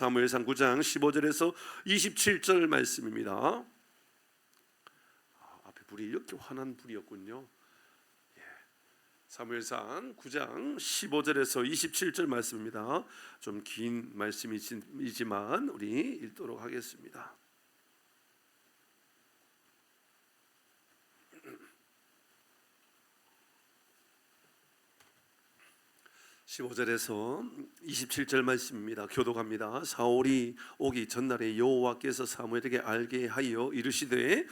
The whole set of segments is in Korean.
사무엘상 9장 15절에서 27절 말씀입니다. 앞에 불이 이렇게 환한 불이었군요. 사무엘상 9장 15절에서 27절 말씀입니다. 좀 긴 말씀이지만 우리 읽도록 하겠습니다. 15절에서 27절 말씀입니다. 교독합니다. 사울이 오기 전날에 여호와께서 사무엘에게 알게 하여 이르시되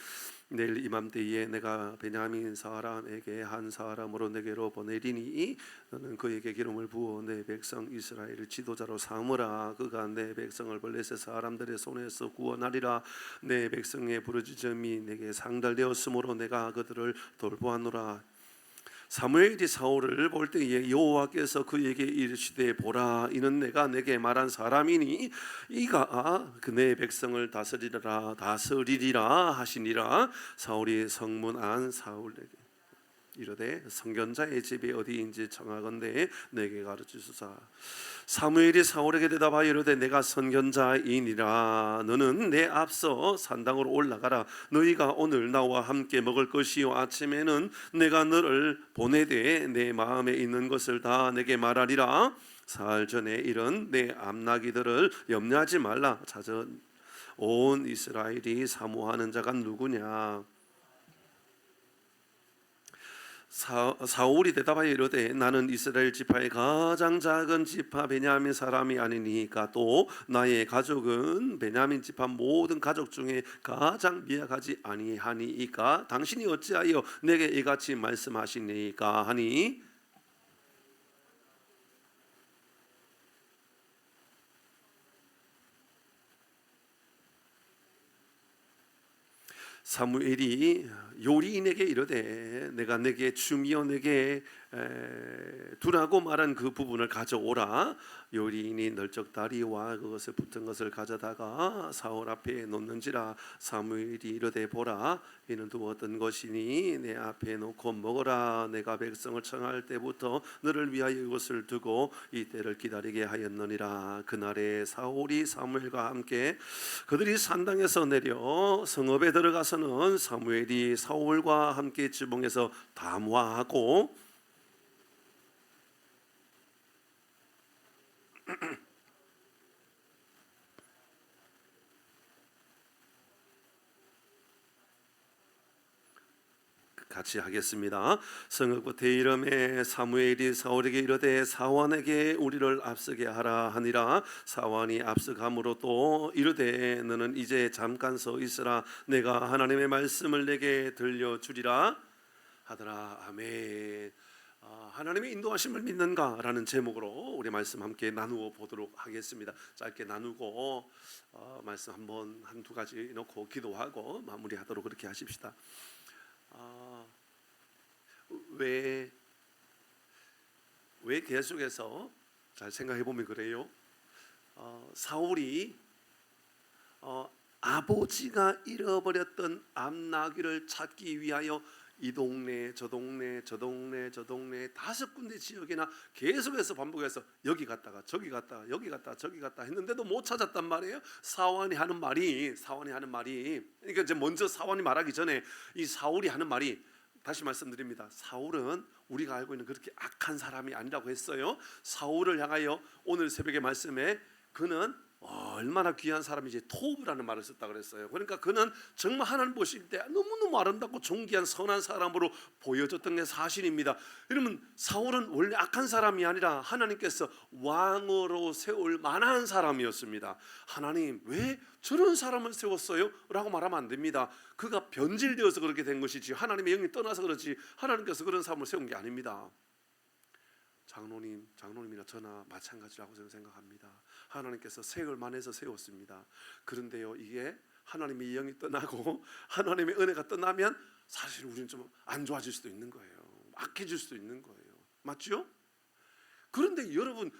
내일 이맘때에 내가 베냐민 사람에게 한 사람으로 내게로 보내리니 너는 그에게 기름을 부어 내 백성 이스라엘을 지도자로 삼으라. 그가 내 백성을 블레셋 사람들의 손에서 구원하리라. 내 백성의 부르짖음이 내게 상달되었으므로 내가 그들을 돌보았노라. 사무엘이 사울을 볼 때에 여호와께서 그에게 이르시되 보라, 이는 내가 내게 말한 사람이니 이가 그 내 백성을 다스리리라 하시니라. 사울이 성문 안 사울에게 이르되 선견자의 집이 어디인지 청하건대 내게 가르치소서. 사무엘이 사울에게 대답하여 이르되 내가 선견자이니라. 너는 내 앞서 산당으로 올라가라. 너희가 오늘 나와 함께 먹을 것이요 아침에는 내가 너를 보내되 내 마음에 있는 것을 다 내게 말하리라. 사흘 전에 이런 내 암나기들을 염려하지 말라. 찾아 온 이스라엘이 사모하는 자가 누구냐. 사울이 대답하여 이르되 나는 이스라엘 지파의 가장 작은 지파 베냐민 사람이 아니니까 또 나의 가족은 베냐민 지파 모든 가족 중에 가장 미약하지 아니하니이까 당신이 어찌하여 내게 이같이 말씀하시니까 하니 사무엘이 요리인에게 이르되 내가 내게 주미어 내게 두라고 말한 그 부분을 가져오라. 요리인이 널쩍다리와 그것에 붙은 것을 가져다가 사울 앞에 놓는지라. 사무엘이 이르되 보라, 이는 두었던 것이니 내 앞에 놓고 먹어라. 내가 백성을 청할 때부터 너를 위하여 이것을 두고 이 때를 기다리게 하였느니라. 그날에 사울이 사무엘과 함께 그들이 산당에서 내려 성읍에 들어가서는 사무엘이 사울과 함께 지붕에서 담화하고 같이 하겠습니다. 성읍 대이름에 사무엘이 사울에게 이르되 사원에게 우리를 앞서게 하라 하니라. 사원이 앞서감으로 또 이르되 너는 이제 잠깐 서 있으라. 내가 하나님의 말씀을 내게 들려주리라 하더라. 아멘. 하나님의 인도하심을 믿는가라는 제목으로 우리 말씀 함께 나누어 보도록 하겠습니다. 짧게 나누고 말씀 한두 가지 놓고 기도하고 마무리하도록 그렇게 하십시다. 왜 계속해서 잘 생각해 보면 그래요. 사울이 아버지가 잃어버렸던 암나귀를 찾기 위하여 이 동네 저 동네 저 동네 저 동네 5군데 지역이나 계속해서 반복해서 여기 갔다가 저기 갔다가 여기 갔다가 저기 갔다 했는데도 못 찾았단 말이에요. 사원이 하는 말이 그러니까 이제 먼저 사원이 말하기 전에 이 사울이 하는 말이, 다시 말씀드립니다. 사울은 우리가 알고 있는 그렇게 악한 사람이 아니라고 했어요. 사울을 향하여 오늘 새벽의 말씀에 그는 얼마나 귀한 사람이지 토브라는 말을 썼다 그랬어요. 그러니까 그는 정말 하나님 보실 때 너무너무 아름답고 존귀한 선한 사람으로 보여졌던 게 사실입니다. 여러분, 사울은 원래 악한 사람이 아니라 하나님께서 왕으로 세울 만한 사람이었습니다. 하나님 왜 저런 사람을 세웠어요? 라고 말하면 안 됩니다. 그가 변질되어서 그렇게 된 것이지 하나님의 영이 떠나서 그렇지 하나님께서 그런 사람을 세운 게 아닙니다. 장로님이나 저나 마찬가지라고 저는 생각합니다. 하나님께서 세월만해서 세웠습니다. 그런데요, 이게 하나님의 영이 떠나고 하나님의 은혜가 떠나면 사실 우리는 좀 안 좋아질 수도 있는 거예요. 악해질 수도 있는 거예요. 맞죠? 그런데 여러분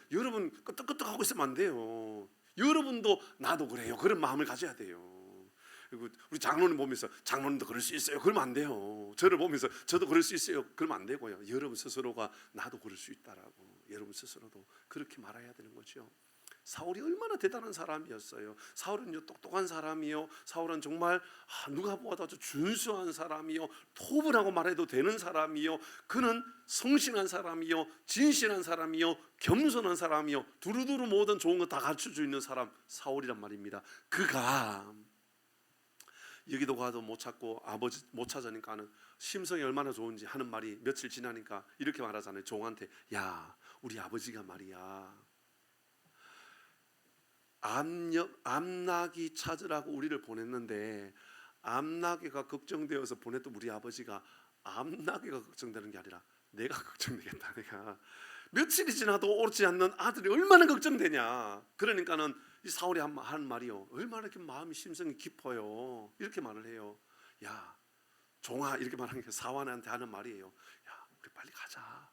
끄떡끄떡하고 있으면 안 돼요. 여러분도 나도 그래요. 그런 마음을 가져야 돼요. 그리고 우리 장로님 보면서 장로님도 그럴 수 있어요. 그러면 안 돼요. 저를 보면서 저도 그럴 수 있어요. 그러면 안 되고요. 여러분 스스로가 나도 그럴 수 있다라고 여러분 스스로도 그렇게 말해야 되는 거죠. 사울이 얼마나 대단한 사람이었어요. 사울은 똑똑한 사람이요, 사울은 정말 누가 보아도 아주 준수한 사람이요, 톱이라고 말해도 되는 사람이요, 그는 성실한 사람이요, 진실한 사람이요, 겸손한 사람이요, 두루두루 모든 좋은 거 다 갖출 수 있는 사람, 사울이란 말입니다. 그가 여기도 가도 못 찾고 아버지 못 찾으니까는 심성이 얼마나 좋은지 하는 말이 며칠 지나니까 이렇게 말하잖아요. 종한테, 야, 우리 아버지가 말이야, 암나귀 찾으라고 우리를 보냈는데 암나귀가 걱정되어서 보냈던 우리 아버지가 암나귀가 걱정되는 게 아니라 내가 걱정되겠다. 내가 며칠이 지나도 오지 않는 아들이 얼마나 걱정되냐. 그러니까는 이 사울이 하는 말이요, 얼마나 이렇게 마음이 심성이 깊어요. 이렇게 말을 해요. 야, 종아, 이렇게 말하는 게 사환한테 하는 말이에요. 야, 우리 빨리 가자.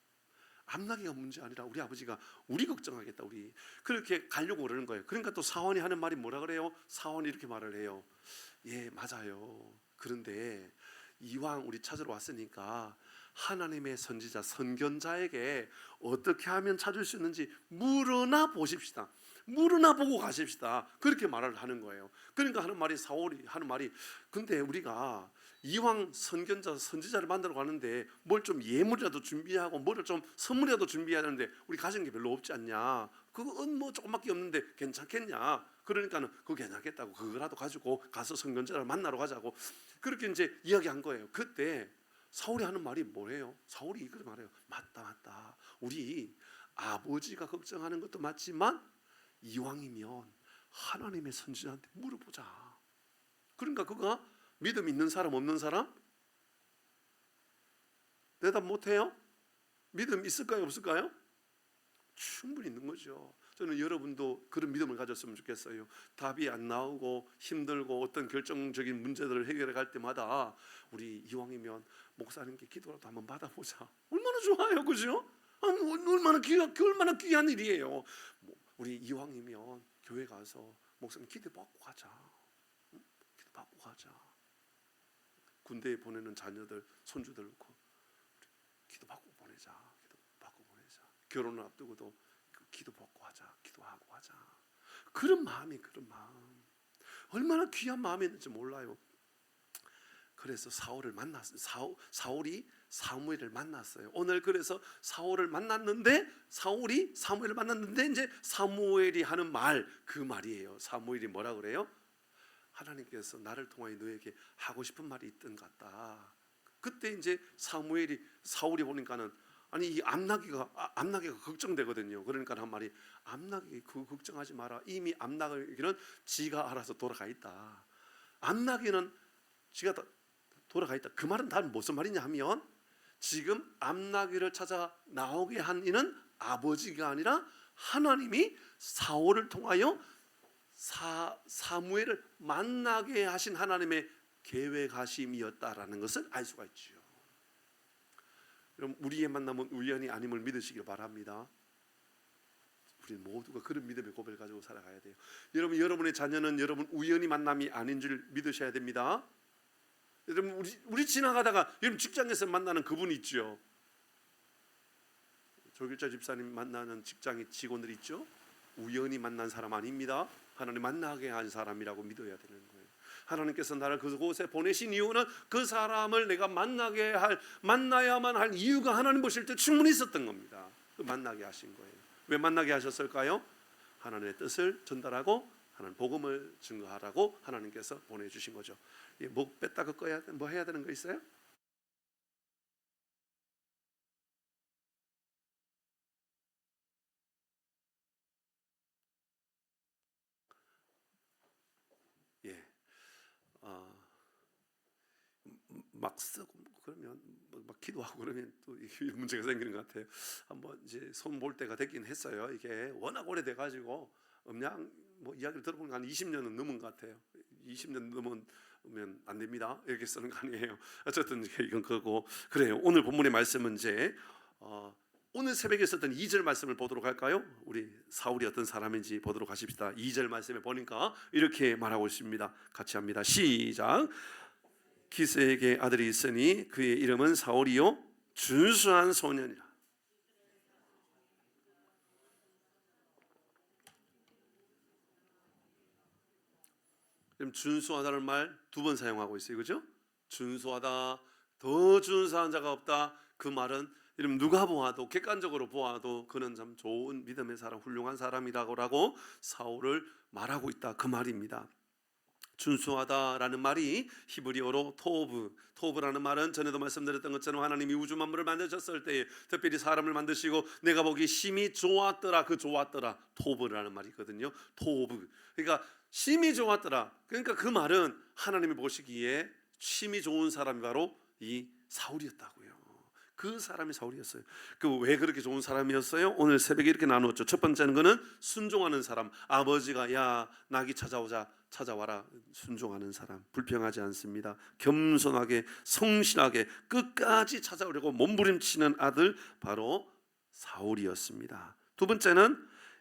암나기가 문제 아니라 우리 아버지가 우리 걱정하겠다. 우리 그렇게 가려고 그러는 거예요. 그러니까 또 사환이 하는 말이 뭐라 그래요? 사환이 이렇게 말을 해요. 예, 맞아요. 그런데 이왕 우리 찾으러 왔으니까 하나님의 선지자 선견자에게 어떻게 하면 찾을 수 있는지 물어나 보십시다. 물어나 보고 가십시다. 그렇게 말을 하는 거예요. 그러니까 하는 말이, 사울이 하는 말이, 근데 우리가 이왕 선견자 선지자를 만나러 가는데 뭘 좀 예물이라도 준비하고 뭐를 좀 선물이라도 준비해야 하는데 우리 가진 게 별로 없지 않냐. 그건 뭐 조금밖에 없는데 괜찮겠냐. 그러니까는 그거 괜찮겠다고 그거라도 가지고 가서 선견자를 만나러 가자고 그렇게 이제 이야기한 거예요. 그때 사울이 하는 말이 뭐예요? 사울이 이걸 말해요. 맞다. 우리 아버지가 걱정하는 것도 맞지만 이왕이면 하나님의 선지자한테 물어보자. 그러니까 그가 믿음 있는 사람 없는 사람? 대답 못해요? 믿음 있을까요 없을까요? 충분히 있는 거죠. 저는 여러분도 그런 믿음을 가졌으면 좋겠어요. 답이 안 나오고 힘들고 어떤 결정적인 문제들을 해결해 갈 때마다 우리 이왕이면 목사님께 기도라도 한번 받아보자. 얼마나 좋아요, 그죠? 얼마나 귀한 일이에요. 우리 이왕이면 교회 가서 목사님 기도 받고 가자. 기도 받고 가자. 군대에 보내는 자녀들, 손주들 놓고 기도 받고 보내자. 기도 받고 보내자. 결혼을 앞두고도 기도 받고 하자. 기도하고 하자. 그런 마음. 얼마나 귀한 마음이었는지 몰라요. 그래서 사울을 만났어요. 사울이 사무엘을 만났어요. 오늘 그래서 사울을 만났는데 사무엘을 만났는데 이제 사무엘이 하는 말, 그 말이에요. 사무엘이 뭐라 그래요? 하나님께서 나를 통하여 너에게 하고 싶은 말이 있던 것 같다. 그때 이제 사울이 보니까는 아니 이 암나귀가 걱정되거든요. 그러니까 한 말이, 암나귀 그거 걱정하지 마라. 이미 암나귀는 지가 알아서 돌아가 있다. 암나귀는 지가 돌아가 있다. 그 말은 다 무슨 말이냐 하면 지금 암나귀를 찾아 나오게 한 이는 아버지가 아니라 하나님이 사울을 통하여 사무엘을 만나게 하신 하나님의 계획하심이었다라는 것을 알 수가 있죠. 여러분, 우리의 만남은 우연이 아님을 믿으시길 바랍니다. 우리 모두가 그런 믿음의 고백을 가지고 살아가야 돼요. 여러분의 자녀는 여러분 우연히 만남이 아닌 줄 믿으셔야 됩니다. 여러분, 우리 지나가다가 여러분 직장에서 만나는 그분 있죠. 조길자 집사님 만나는 직장의 직원들 있죠. 우연히 만난 사람 아닙니다. 하나님 만나게 한 사람이라고 믿어야 되는 거예요. 하나님께서 나를 그곳에 보내신 이유는 그 사람을 내가 만나야만 할 이유가 하나님 보실 때 충분히 있었던 겁니다. 그 만나게 하신 거예요. 왜 만나게 하셨을까요? 하나님의 뜻을 전달하고 하나님 복음을 증거하라고 하나님께서 보내주신 거죠. 목 뺐다 긋어야 뭐 해야 되는 거 있어요? 예, 막 쓰고 그러면 막 기도하고 그러면 또 이런 문제가 생기는 것 같아요. 한번 이제 손 볼 때가 됐긴 했어요. 이게 워낙 오래돼 가지고 음양 뭐 이야기를 들어보니까 한 20년은 넘은 것 같아요. 20년 넘으면 안 됩니다. 이렇게 쓰는 거 아니에요. 어쨌든 이건 그거고. 그래요. 오늘 본문의 말씀은 이제 오늘 새벽에 썼던 2절 말씀을 보도록 할까요? 우리 사울이 어떤 사람인지 보도록 하십시다. 2절 말씀에 보니까 이렇게 말하고 있습니다. 같이 합니다. 시작. 기스에게 아들이 있으니 그의 이름은 사울이요 준수한 소년이라. 그럼 준수하다는 말 두 번 사용하고 있어요. 그죠? 준수하다, 더 준수한 자가 없다. 그 말은 이름 누가 보아도, 객관적으로 보아도 그는 참 좋은 믿음의 사람, 훌륭한 사람이라고 사울을 말하고 있다, 그 말입니다. 준수하다라는 말이 히브리어로 토브라는 말은 전에도 말씀드렸던 것처럼 하나님이 우주 만물을 만드셨을 때 특별히 사람을 만드시고 내가 보기 심히 좋았더라, 그 좋았더라, 토브라는 말이거든요. 토브, 그러니까 심히 좋았더라. 그러니까 그 말은 하나님이 보시기에 심히 좋은 사람이 바로 이 사울이었다고요. 그 사람이 사울이었어요. 그 왜 그렇게 좋은 사람이었어요? 오늘 새벽에 이렇게 나누었죠. 첫 번째는 거는 순종하는 사람. 아버지가 야 낙이 찾아와라. 순종하는 사람, 불평하지 않습니다. 겸손하게 성실하게 끝까지 찾아오려고 몸부림치는 아들, 바로 사울이었습니다. 두 번째는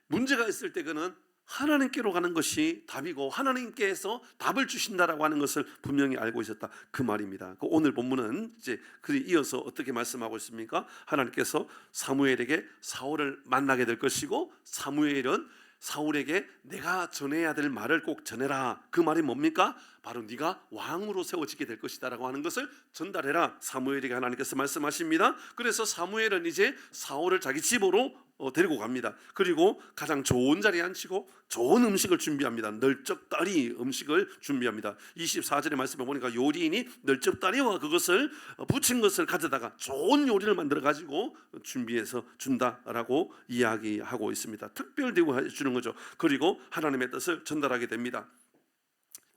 문제가 있을 때 그는 하나님께로 가는 것이 답이고 하나님께서 답을 주신다라고 하는 것을 분명히 알고 있었다, 그 말입니다. 오늘 본문은 이제 그 이어서 어떻게 말씀하고 있습니까? 하나님께서 사무엘에게 사울을 만나게 될 것이고 사무엘은 사울에게 내가 전해야 될 말을 꼭 전해라. 그 말이 뭡니까? 바로 네가 왕으로 세워지게 될 것이다 라고 하는 것을 전달해라. 사무엘에게 하나님께서 말씀하십니다. 그래서 사무엘은 이제 사울을 자기 집으로 데리고 갑니다. 그리고 가장 좋은 자리에 앉히고 좋은 음식을 준비합니다. 널쩍다리 음식을 준비합니다. 24절의 말씀에 보니까 요리인이 널쩍다리와 그것을 부친 것을 가져다가 좋은 요리를 만들어 가지고 준비해서 준다라고 이야기하고 있습니다. 특별 대우해 주는 거죠. 그리고 하나님의 뜻을 전달하게 됩니다.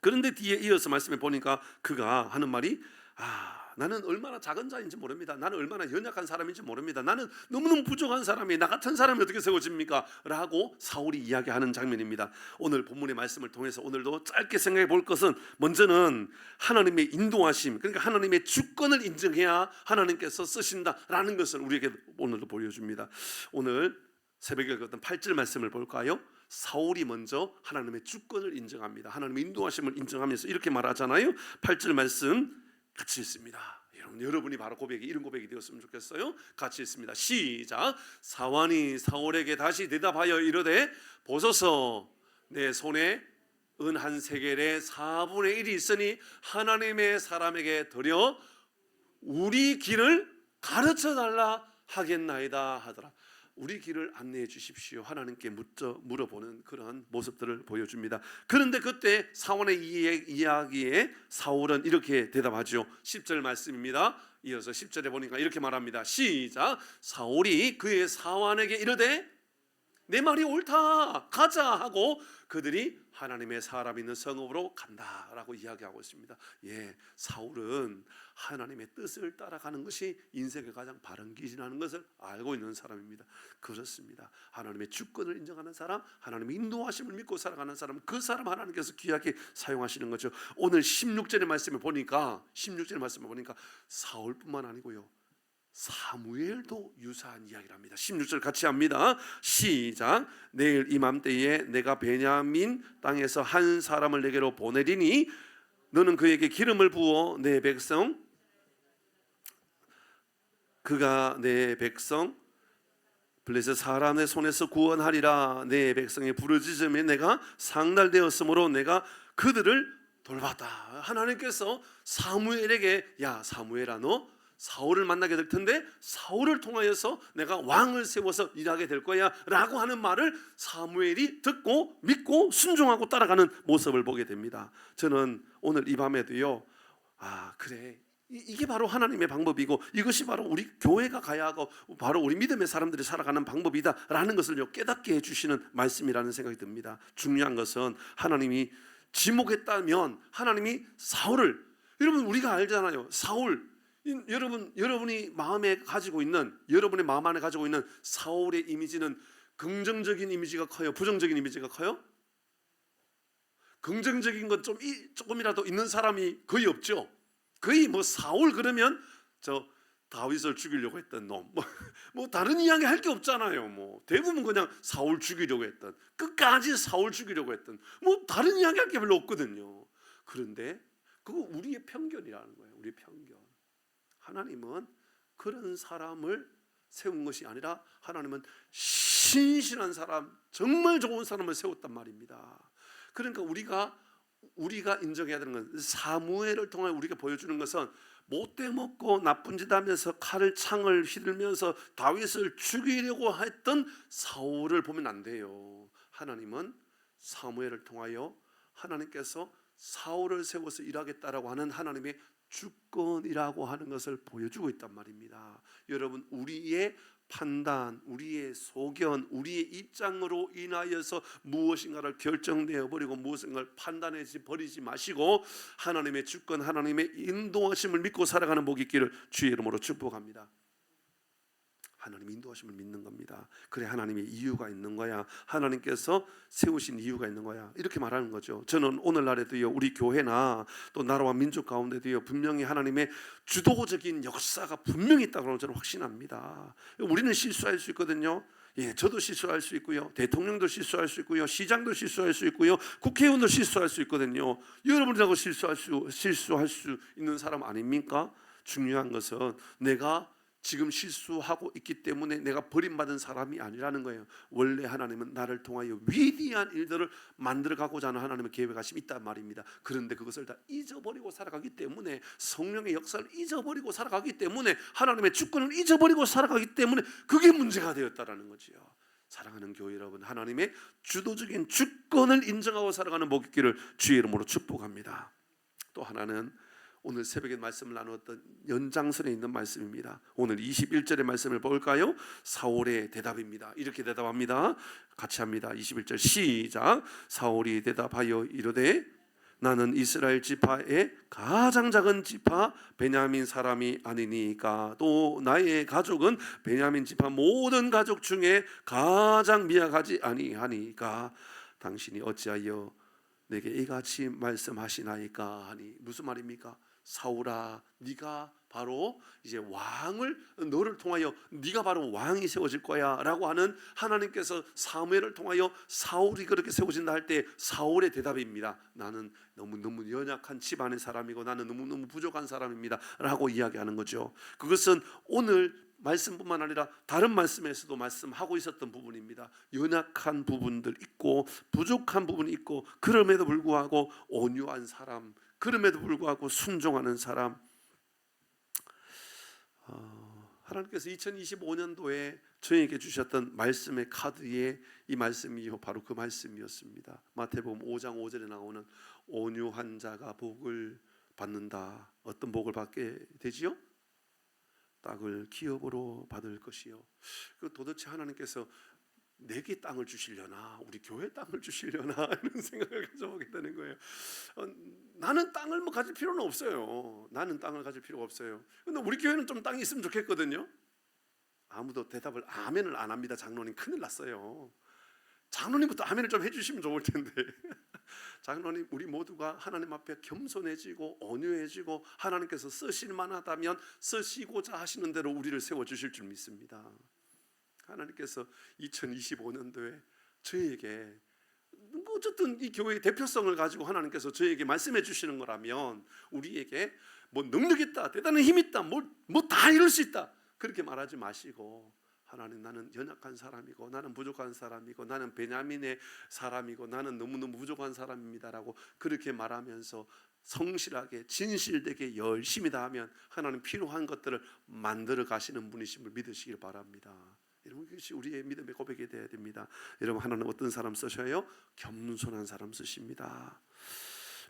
그런데 뒤에 이어서 말씀해 보니까 그가 하는 말이 나는 얼마나 작은 자인지 모릅니다. 나는 얼마나 연약한 사람인지 모릅니다. 나는 너무너무 부족한 사람이, 나 같은 사람이 어떻게 세워집니까? 라고 사울이 이야기하는 장면입니다. 오늘 본문의 말씀을 통해서 오늘도 짧게 생각해 볼 것은, 먼저는 하나님의 인도하심, 그러니까 하나님의 주권을 인정해야 하나님께서 쓰신다라는 것을 우리에게 오늘도 보여줍니다. 오늘 새벽에 읽었던 8절 말씀을 볼까요? 사울이 먼저 하나님의 주권을 인정합니다. 하나님의 인도하심을 인정하면서 이렇게 말하잖아요. 8절 말씀 같이 읽습니다. 여러분이 바로 이런 고백이 되었으면 좋겠어요. 같이 읽습니다. 시작. 사환이 사울에게 다시 대답하여 이르되 보소서, 내 손에 은 한 세겔의 4분의 1이 있으니 하나님의 사람에게 드려 우리 길을 가르쳐 달라 하겠나이다 하더라. 우리 길을 안내해 주십시오. 하나님께 물어보는 그런 모습들을 보여줍니다. 그런데 그때 사울의 이야기에 사울은 이렇게 대답하죠. 10절 말씀입니다. 이어서 10절에 보니까 이렇게 말합니다. 시작. 사울이 그의 사환에게 이르되 내 말이 옳다, 가자 하고 그들이 하나님의 사람 있는 성읍으로 간다라고 이야기하고 있습니다. 사울은 하나님의 뜻을 따라가는 것이 인생의 가장 바른 길이라는 것을 알고 있는 사람입니다. 그렇습니다. 하나님의 주권을 인정하는 사람, 하나님의 인도하심을 믿고 살아가는 사람, 그 사람 하나님께서 귀하게 사용하시는 거죠. 오늘 16절의 말씀을 보니까 사울뿐만 아니고요, 사무엘도 유사한 이야기를 합니다. 16절 같이 합니다. 시작. 내일 이맘때에 내가 베냐민 땅에서 한 사람을 내게로 보내리니 너는 그에게 기름을 부어 그가 내 백성 블레셋 사람의 손에서 구원하리라. 내 백성의 부르짖음에 내가 상달되었으므로 내가 그들을 돌봤다. 하나님께서 사무엘에게 야 사무엘아, 너 사울을 만나게 될 텐데 사울을 통하여서 내가 왕을 세워서 일하게 될 거야 라고 하는 말을 사무엘이 듣고 믿고 순종하고 따라가는 모습을 보게 됩니다. 저는 오늘 이 밤에도요, 그래, 이게 바로 하나님의 방법이고 이것이 바로 우리 교회가 가야 하고 바로 우리 믿음의 사람들이 살아가는 방법이다라는 것을 깨닫게 해주시는 말씀이라는 생각이 듭니다. 중요한 것은 하나님이 지목했다면 하나님이 사울을, 여러분 우리가 알잖아요. 사울, 여러분이 마음에 가지고 있는, 여러분의 마음 안에 가지고 있는 사울의 이미지는 긍정적인 이미지가 커요? 부정적인 이미지가 커요? 긍정적인 건 조금이라도 있는 사람이 거의 없죠. 거의 사울 그러면 저 다윗을 죽이려고 했던 놈, 뭐 다른 이야기 할 게 없잖아요. 대부분 그냥 사울 죽이려고 했던, 끝까지 사울 죽이려고 했던, 다른 이야기 할 게 별로 없거든요. 그런데 그거 우리의 편견이라는 거예요. 우리의 편견. 하나님은 그런 사람을 세운 것이 아니라 하나님은 신실한 사람, 정말 좋은 사람을 세웠단 말입니다. 그러니까 우리가 우리가 인정해야 되는 건 사무엘을 통해 우리가 보여주는 것은 못돼 먹고 나쁜 짓 하면서 칼을 창을 휘둘면서 다윗을 죽이려고 했던 사울을 보면 안 돼요. 하나님은 사무엘을 통하여 하나님께서 사울을 세워서 일하겠다라고 하는 하나님의 주권이라고 하는 것을 보여주고 있단 말입니다. 여러분, 우리의 판단, 우리의 소견, 우리의 입장으로 인하여서 무엇인가를 결정되어 버리고 무엇인가를 판단해 버리지 마시고 하나님의 주권, 하나님의 인도하심을 믿고 살아가는 복이 있기를 주의 이름으로 축복합니다. 하나님 인도하심을 믿는 겁니다. 그래, 하나님의 이유가 있는 거야. 하나님께서 세우신 이유가 있는 거야. 이렇게 말하는 거죠. 저는 오늘날에도요, 우리 교회나 또 나라와 민족 가운데도요, 분명히 하나님의 주도적인 역사가 분명히 있다고 저는 확신합니다. 우리는 실수할 수 있거든요. 예, 저도 실수할 수 있고요. 대통령도 실수할 수 있고요. 시장도 실수할 수 있고요. 국회의원도 실수할 수 있거든요. 여러분이라고 실수할 수 있는 사람 아닙니까? 중요한 것은 내가 지금 실수하고 있기 때문에 내가 버림받은 사람이 아니라는 거예요. 원래 하나님은 나를 통하여 위대한 일들을 만들어가고자 하는 하나님의 계획하심이 있단 말입니다. 그런데 그것을 다 잊어버리고 살아가기 때문에, 성령의 역사를 잊어버리고 살아가기 때문에, 하나님의 주권을 잊어버리고 살아가기 때문에 그게 문제가 되었다라는 거지요. 사랑하는 교회 여러분, 하나님의 주도적인 주권을 인정하고 살아가는 복 있기를 주의 이름으로 축복합니다. 또 하나는 오늘 새벽에 말씀을 나누었던 연장선에 있는 말씀입니다. 오늘 21절의 말씀을 볼까요? 사울의 대답입니다. 이렇게 대답합니다. 같이 합니다. 21절 시작. 사울이 대답하여 이르되 나는 이스라엘 지파의 가장 작은 지파 베냐민 사람이 아니니까 또 나의 가족은 베냐민 지파 모든 가족 중에 가장 미약하지 아니하니까 당신이 어찌하여 내게 이같이 말씀하시나이까 하니. 무슨 말입니까? 사울아, 네가 바로 이제 왕을, 너를 통하여 네가 바로 왕이 세워질 거야 라고 하는 하나님께서 사무엘을 통하여 사울이 그렇게 세워진다 할 때 사울의 대답입니다. 나는 너무너무 연약한 집안의 사람이고 나는 너무너무 부족한 사람입니다 라고 이야기하는 거죠. 그것은 오늘 말씀뿐만 아니라 다른 말씀에서도 말씀하고 있었던 부분입니다. 연약한 부분들 있고 부족한 부분이 있고 그럼에도 불구하고 온유한 사람, 그럼에도 불구하고 순종하는 사람. 하나님께서 2025년도에 저에게 주셨던 말씀의 카드에 이 말씀이 바로 그 말씀이었습니다. 마태복음 5장 5절에 나오는 온유한 자가 복을 받는다. 어떤 복을 받게 되지요? 땅을 기업으로 받을 것이요. 그 도대체 하나님께서 내게 땅을 주시려나, 우리 교회 땅을 주시려나 이런 생각을 가져보게 되는 거예요. 나는 땅을 뭐 가질 필요는 없어요. 나는 땅을 가질 필요가 없어요. 근데 우리 교회는 좀 땅이 있으면 좋겠거든요. 아무도 대답을 아멘을 안 합니다. 장로님 큰일 났어요. 장로님부터 아멘을 좀 해주시면 좋을 텐데. 장로님, 우리 모두가 하나님 앞에 겸손해지고 온유해지고 하나님께서 쓰실 만하다면 쓰시고자 하시는 대로 우리를 세워주실 줄 믿습니다. 하나님께서 2025년도에 저에게 어쨌든 이 교회의 대표성을 가지고 하나님께서 저에게 말씀해 주시는 거라면 우리에게 뭐 능력 있다, 대단한 힘 있다, 뭐 다 이룰 수 있다 그렇게 말하지 마시고, 하나님, 나는 연약한 사람이고 나는 부족한 사람이고 나는 베냐민의 사람이고 나는 너무너무 부족한 사람입니다라고 그렇게 말하면서 성실하게 진실되게 열심히 다하면 하나님 필요한 것들을 만들어 가시는 분이심을 믿으시길 바랍니다. 여러분, 이것이 우리의 믿음의 고백이 되어야 됩니다. 여러분, 하나님 어떤 사람 쓰셔요? 겸손한 사람 쓰십니다.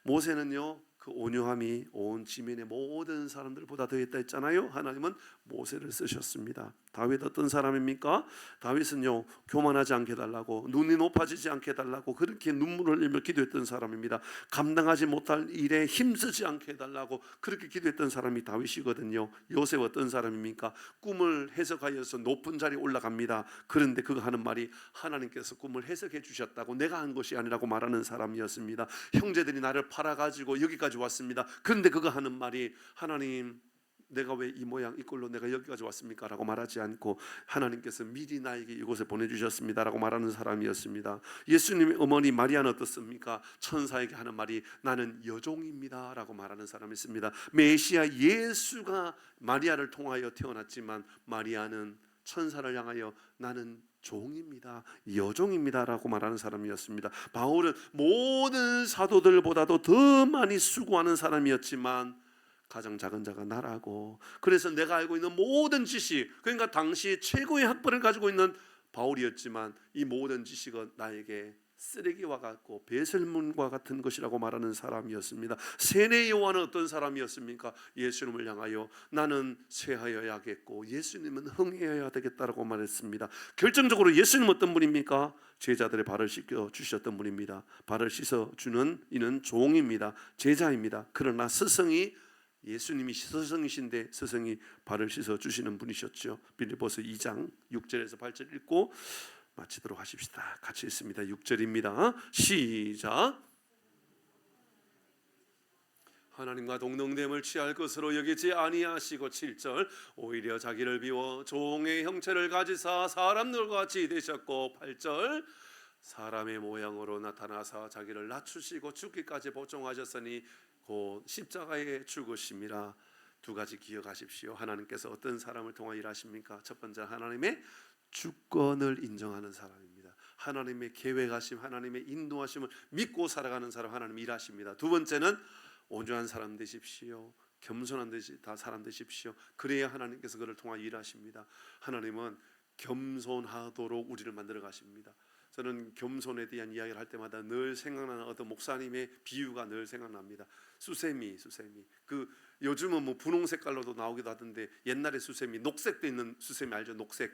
모세는요, 그 온유함이 온 지면의 모든 사람들보다 더했다 했잖아요. 하나님은 모세를 쓰셨습니다. 다윗 어떤 사람입니까? 다윗은요, 교만하지 않게 해달라고, 눈이 높아지지 않게 해달라고 그렇게 눈물을 흘리며 기도했던 사람입니다. 감당하지 못할 일에 힘쓰지 않게 해달라고 그렇게 기도했던 사람이 다윗이거든요. 요셉 어떤 사람입니까? 꿈을 해석하여서 높은 자리에 올라갑니다. 그런데 그가 하는 말이 하나님께서 꿈을 해석해 주셨다고, 내가 한 것이 아니라고 말하는 사람이었습니다. 형제들이 나를 팔아가지고 여기까지 왔습니다. 그런데 그가 하는 말이, 하나님, 내가 왜 이 모양 이 꼴로 내가 여기까지 왔습니까? 라고 말하지 않고 하나님께서 미리 나에게 이곳에 보내주셨습니다 라고 말하는 사람이었습니다. 예수님의 어머니 마리아는 어떻습니까? 천사에게 하는 말이 나는 여종입니다 라고 말하는 사람이었습니다. 메시아 예수가 마리아를 통하여 태어났지만 마리아는 천사를 향하여 나는 종입니다. 여종입니다라고 말하는 사람이었습니다. 바울은 모든 사도들보다도 더 많이 수고하는 사람이었지만 가장 작은 자가 나라고, 그래서 내가 알고 있는 모든 지식, 그러니까 당시 최고의 학벌을 가지고 있는 바울이었지만 이 모든 지식은 나에게 쓰레기와 같고 배설물과 같은 것이라고 말하는 사람이었습니다. 세례 요한은 어떤 사람이었습니까? 예수님을 향하여 나는 쇠하여야겠고 예수님은 흥해야 되겠다라고 말했습니다. 결정적으로 예수님은 어떤 분입니까? 제자들의 발을 씻겨 주셨던 분입니다. 발을 씻어 주는 이는 종입니다. 제자입니다. 그러나 스승이, 예수님이 스승이신데 스승이 발을 씻어 주시는 분이셨죠. 빌립보서 2장 6절에서 8절 읽고 마치도록 하십시다. 같이 읽습니다. 6절입니다. 시작. 하나님과 동등됨을 취할 것으로 여기지 아니하시고 7절 오히려 자기를 비워 종의 형체를 가지사 사람들과 같이 되셨고 8절 사람의 모양으로 나타나사 자기를 낮추시고 죽기까지 복종하셨으니 곧 십자가에 죽으심이라. 두 가지 기억하십시오. 하나님께서 어떤 사람을 통하 일하십니까? 첫 번째, 하나님의 주권을 인정하는 사람입니다. 하나님의 계획하심, 하나님의 인도하심을 믿고 살아가는 사람, 하나님 일하십니다. 두 번째는 온전한 사람 되십시오. 겸손한 사람 되십시오. 그래야 하나님께서 그를 통하 일하십니다. 하나님은 겸손하도록 우리를 만들어 가십니다. 저는 겸손에 대한 이야기를 할 때마다 늘 생각나는 어떤 목사님의 비유가 늘 생각납니다. 수세미. 그 요즘은 뭐 분홍 색깔로도 나오기도 하던데 옛날에 수세미, 녹색도 있는 수세미 알죠? 녹색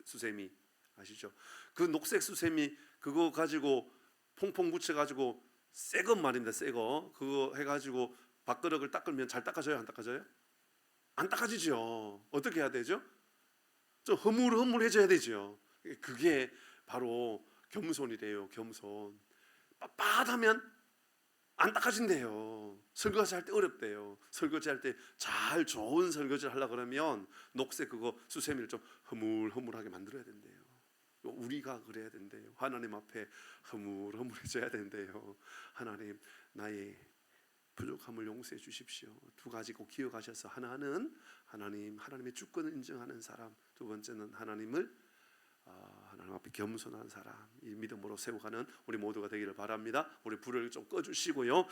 수세미 아시죠? 그 녹색 수세미 그거 가지고 퐁퐁 묻혀가지고 새 것 말입니다. 새 거 그거 해가지고 밥그릇을 닦으면 잘 닦아져요? 안 닦아져요? 안 닦아지죠. 어떻게 해야 되죠? 좀 흐물흐물해져야 되죠. 그게 바로 겸손이래요. 겸손. 빳빳하면 안 닦아진대요. 설거지 할 때 어렵대요. 설거지 할 때 잘 좋은 설거지를 하려고 그러면 녹색 그거 수세미를 좀 흐물흐물하게 만들어야 된대요. 우리가 그래야 된대요. 하나님 앞에 흐물흐물해져야 된대요. 하나님 나의 부족함을 용서해 주십시오. 두 가지 꼭 기억하셔서, 하나는 하나님의 주권을 인정하는 사람, 두 번째는 하나님 앞에 겸손한 사람, 이 믿음으로 세워가는 우리 모두가 되기를 바랍니다. 우리 불을 좀 꺼주시고요.